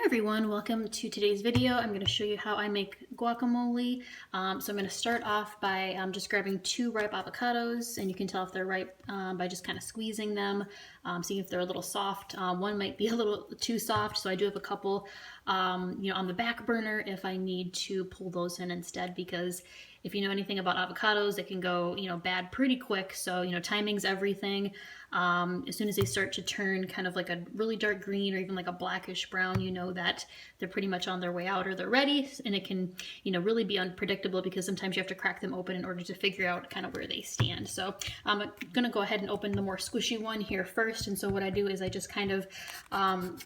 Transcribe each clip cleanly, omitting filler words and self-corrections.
everyone, welcome to today's video. I'm going to show you how I make guacamole. So I'm going to start off by just grabbing 2 ripe avocados, and you can tell if they're ripe by just kind of squeezing them, seeing if they're a little soft. One might be a little too soft, so I do have a couple on the back burner if I need to pull those in instead, because if you know anything about avocados, it can go bad pretty quick. So timing's everything. As soon as they start to turn kind of like a really dark green or even like a blackish brown, you know that they're pretty much on their way out or they're ready. And it can really be unpredictable because sometimes you have to crack them open in order to figure out kind of where they stand. So I'm gonna go ahead and open the more squishy one here first. And so what I do is I just kind of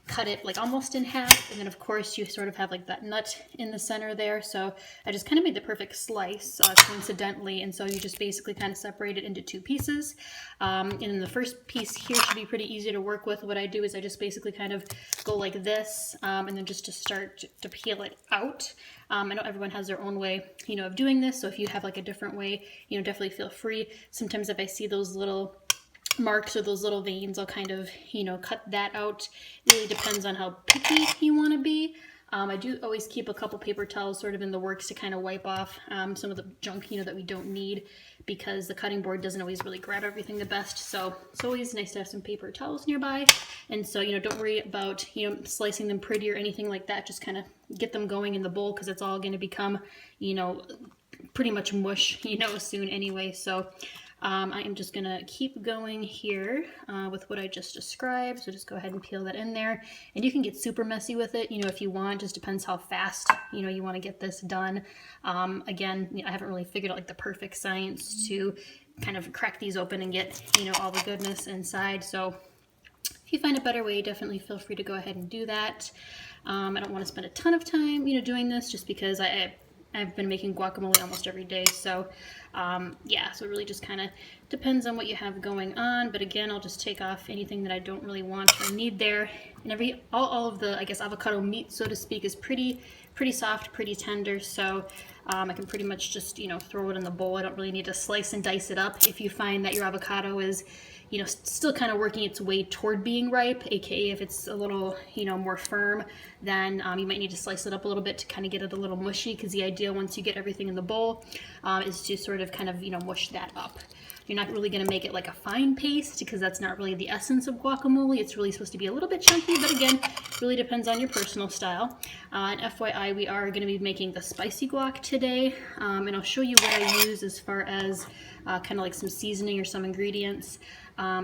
cut it like almost in half, and then of course you sort of have like that nut in the center there. So I just kind of made the perfect slice coincidentally, and so you just basically kind of separate it into 2 pieces. And then the first piece here should be pretty easy to work with. What I do is I just basically kind of go like this, and then just to start to peel it out. I know everyone has their own way, of doing this. So if you have like a different way, definitely feel free. Sometimes if I see those little marks or those little veins, I'll kind of, cut that out. It really depends on how picky you want to be. I do always keep a couple paper towels sort of in the works to kind of wipe off some of the junk, that we don't need, because the cutting board doesn't always really grab everything the best. So it's always nice to have some paper towels nearby. And so, don't worry about, slicing them pretty or anything like that. Just kind of get them going in the bowl, because it's all going to become, pretty much mush, soon anyway. So I am just gonna keep going here with what I just described. So just go ahead and peel that in there, and you can get super messy with it, if you want. Just depends how fast you want to get this done. Again, I haven't really figured out like the perfect science to kind of crack these open and get all the goodness inside. So if you find a better way, definitely feel free to go ahead and do that. I don't want to spend a ton of time doing this, just because I've been making guacamole almost every day. So yeah, so it really just kind of depends on what you have going on. But again, I'll just take off anything that I don't really want or need there. And all of the, I guess, avocado meat, so to speak, is pretty soft, pretty tender. So I can pretty much just, throw it in the bowl. I don't really need to slice and dice it up. If you find that your avocado is, still kind of working its way toward being ripe, aka if it's a little, more firm, then you might need to slice it up a little bit to kind of get it a little mushy, because the idea once you get everything in the bowl is to sort of kind of, mush that up. You're not really going to make it like a fine paste, because that's not really the essence of guacamole. It's really supposed to be a little bit chunky, but again, really depends on your personal style. And FYI, we are going to be making the spicy guac today, and I'll show you what I use as far as kind of like some seasoning or some ingredients.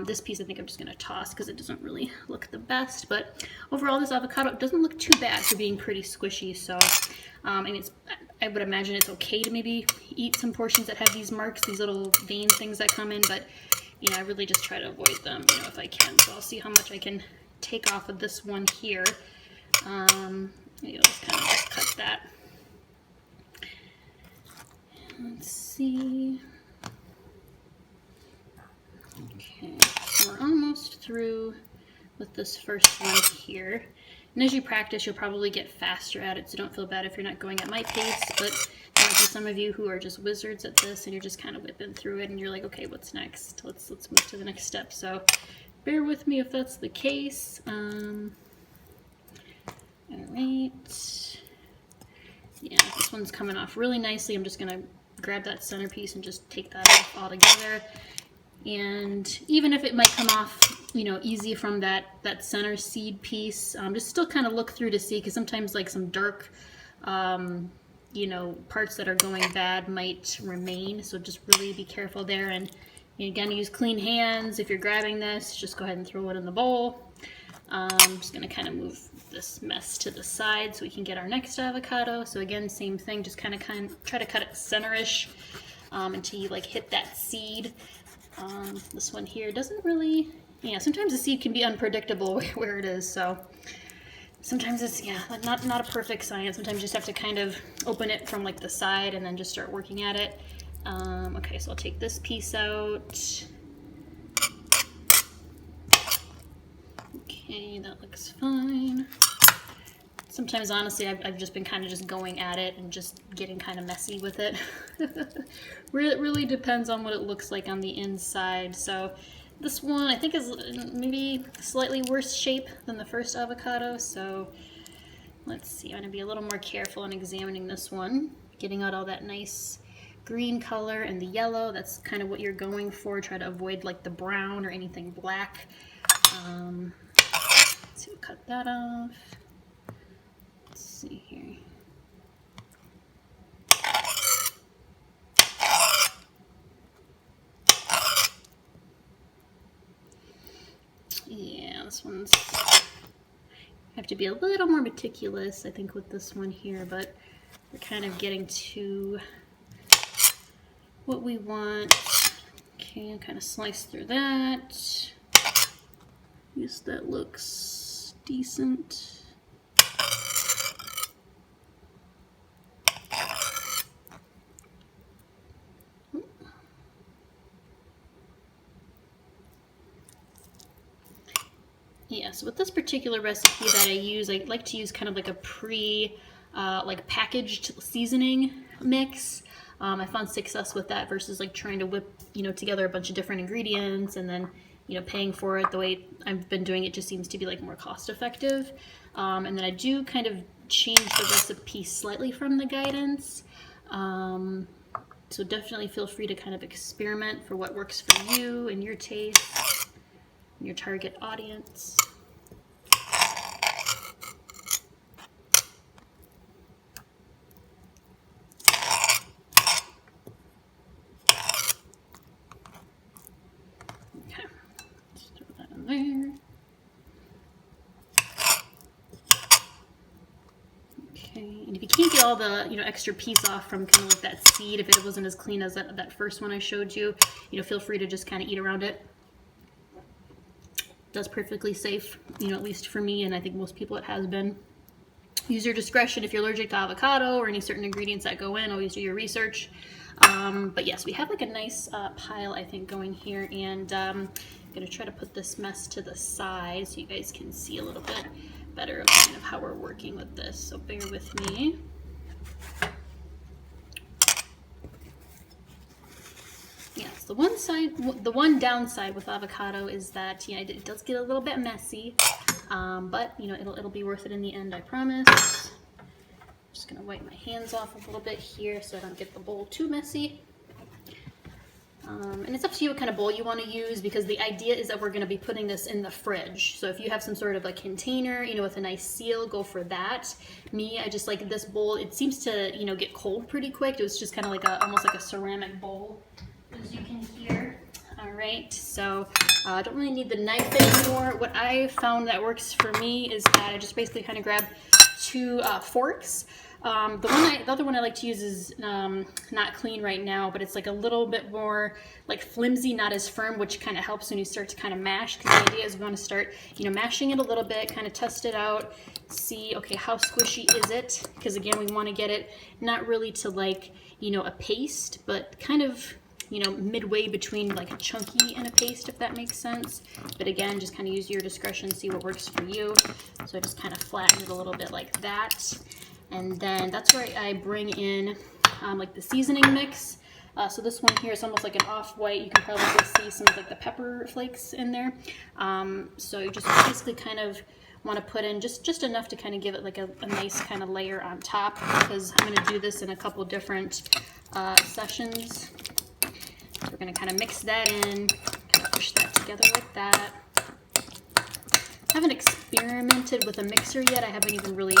This piece I think I'm just going to toss because it doesn't really look the best, but overall this avocado doesn't look too bad for being pretty squishy. So I mean, I would imagine it's okay to maybe eat some portions that have these marks, these little vein things that come in, but I really just try to avoid them, if I can. So I'll see how much I can take off of this one here. Maybe I'll just kind of cut that. Let's see. Okay, so we're almost through with this first one here. And as you practice, you'll probably get faster at it, so don't feel bad if you're not going at my pace. But there might be some of you who are just wizards at this, and you're just kind of whipping through it, and you're like, okay, what's next? Let's move to the next step. So bear with me if that's the case. All right. Yeah, this one's coming off really nicely. I'm just gonna grab that centerpiece and just take that off all together. And even if it might come off, easy from that center seed piece, just still kind of look through to see, because sometimes like some dark, parts that are going bad might remain. So just really be careful there. And again, use clean hands. If you're grabbing this, just go ahead and throw it in the bowl. I'm just going to kind of move this mess to the side so we can get our next avocado. So again, same thing, just kind of try to cut it center-ish until you like hit that seed. This one here doesn't really, sometimes the seed can be unpredictable where it is, so sometimes it's, not a perfect science. Sometimes you just have to kind of open it from like the side and then just start working at it. Okay, so I'll take this piece out. Okay, that looks fine. Sometimes, honestly, I've just been kind of just going at it and just getting kind of messy with it. It really depends on what it looks like on the inside. So this one I think is maybe slightly worse shape than the first avocado. So let's see, I'm gonna be a little more careful in examining this one, getting out all that nice green color and the yellow. That's kind of what you're going for. Try to avoid like the brown or anything black. So we'll cut that off. Let's see here. Yeah, this one's, have to be a little more meticulous, I think, with this one here, but we're kind of getting to what we want. Okay, kind of slice through that. Yes, that looks decent. Yeah, so with this particular recipe that I use, I like to use kind of like a like packaged seasoning mix. I found success with that versus like trying to whip, together a bunch of different ingredients and then, paying for it. The way I've been doing it just seems to be like more cost effective. And then I do kind of change the recipe slightly from the guidance. So definitely feel free to kind of experiment for what works for you and your taste. Your target audience. Okay, let's throw that in there. Okay, and if you can't get all the extra piece off from kind of like that seed, if it wasn't as clean as that first one I showed you, feel free to just kind of eat around it. That's perfectly safe, at least for me, and I think most people it has been. Use your discretion if you're allergic to avocado or any certain ingredients that go in. Always do your research. But yes, we have like a nice pile, I think, going here, and I'm gonna try to put this mess to the side so you guys can see a little bit better of kind of how we're working with this. So bear with me. Yes, the one downside with avocado is that it does get a little bit messy, but it'll be worth it in the end, I promise. I'm just gonna wipe my hands off a little bit here so I don't get the bowl too messy. And it's up to you what kind of bowl you want to use, because the idea is that we're going to be putting this in the fridge. So if you have some sort of a container, with a nice seal, go for that. Me, I just like this bowl. It seems to, get cold pretty quick. It was just kind of like almost like a ceramic bowl, as you can hear. All right, so I don't really need the knife anymore. What I found that works for me is that I just basically kind of grab two forks. The other one I like to use is not clean right now, but it's like a little bit more like flimsy, not as firm, which kind of helps when you start to kind of mash, because the idea is we want to start, mashing it a little bit, kind of test it out, see, okay, how squishy is it? Because again, we want to get it not really to like, a paste, but kind of, midway between like a chunky and a paste, if that makes sense. But again, just kind of use your discretion, see what works for you. So I just kind of flatten it a little bit like that. And then that's where I bring in like the seasoning mix. So this one here is almost like an off-white. You can probably see some of like the pepper flakes in there. So you just basically kind of want to put in just enough to kind of give it like a nice kind of layer on top, because I'm going to do this in a couple different sessions. So we're going to kind of mix that in, kind of push that together like that. I haven't experimented with a mixer yet. I haven't even really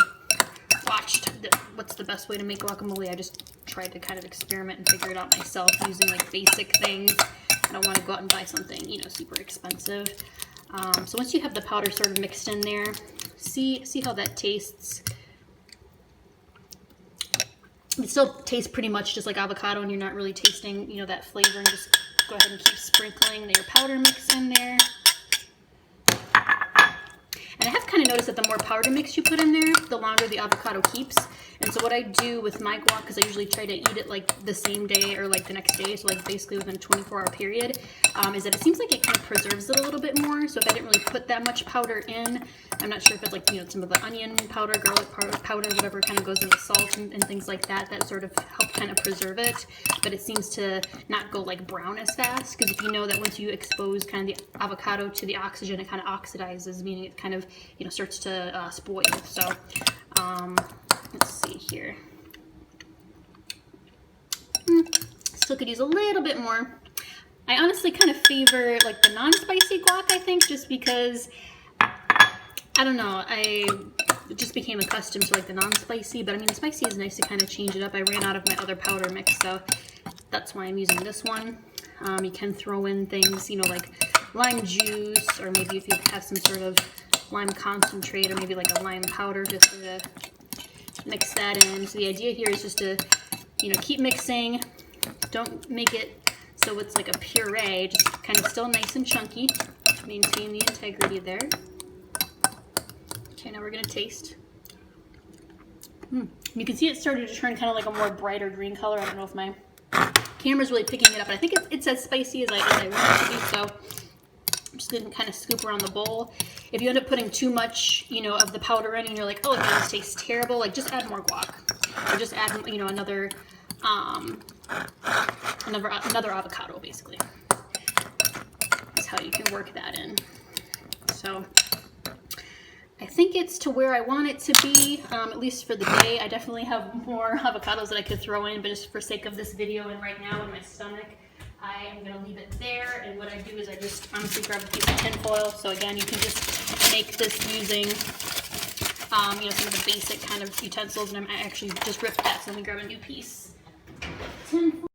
watched what's the best way to make guacamole. I just tried to kind of experiment and figure it out myself using like basic things. I don't want to go out and buy something, super expensive. So once you have the powder sort of mixed in there, see how that tastes. It still tastes pretty much just like avocado, and you're not really tasting, that flavor. And just go ahead and keep sprinkling your powder mix in there. And I have kind of noticed that the more powder mix you put in there, the longer the avocado keeps. And so what I do with my guac, because I usually try to eat it like the same day or like the next day, so like basically within a 24-hour period, is that it seems like it kind of preserves it a little bit more. So if I didn't really put that much powder in, I'm not sure if it's like, some of the onion powder, garlic powder, whatever kind of goes in the salt and things like that, that sort of help kind of preserve it. But it seems to not go like brown as fast, because if you know that once you expose kind of the avocado to the oxygen, it kind of oxidizes, meaning it kind of, starts to spoil. So Let's see here. Still could use a little bit more. I honestly kind of favor like the non-spicy guac, I think, just because, I don't know, I just became accustomed to like the non-spicy, but I mean the spicy is nice to kind of change it up. I ran out of my other powder mix, so that's why I'm using this one. You can throw in things, you know, like lime juice, or maybe if you have some sort of lime concentrate, or maybe like a lime powder, just to mix that in. So the idea here is just to, you know, keep mixing. Don't make it so it's like a puree, just kind of still nice and chunky. Maintain the integrity there. Okay, now we're gonna taste. You can see it started to turn kind of like a more brighter green color. I don't know if my camera's really picking it up, but I think it's as spicy as I want it to be, so I'm just gonna kind of scoop around the bowl. If you end up putting too much, you know, of the powder in and you're like, oh, this tastes terrible, like just add more guac. Or just add, you know, another avocado, basically. That's how you can work that in. So I think it's to where I want it to be, at least for the day. I definitely have more avocados that I could throw in, but just for sake of this video and right now in my stomach, I am going to leave it there. And what I do is I just honestly grab a piece of tin foil. So again, you can just make this using, you know, some of the basic kind of utensils, and I actually just ripped that, so let me grab a new piece. Tin foil.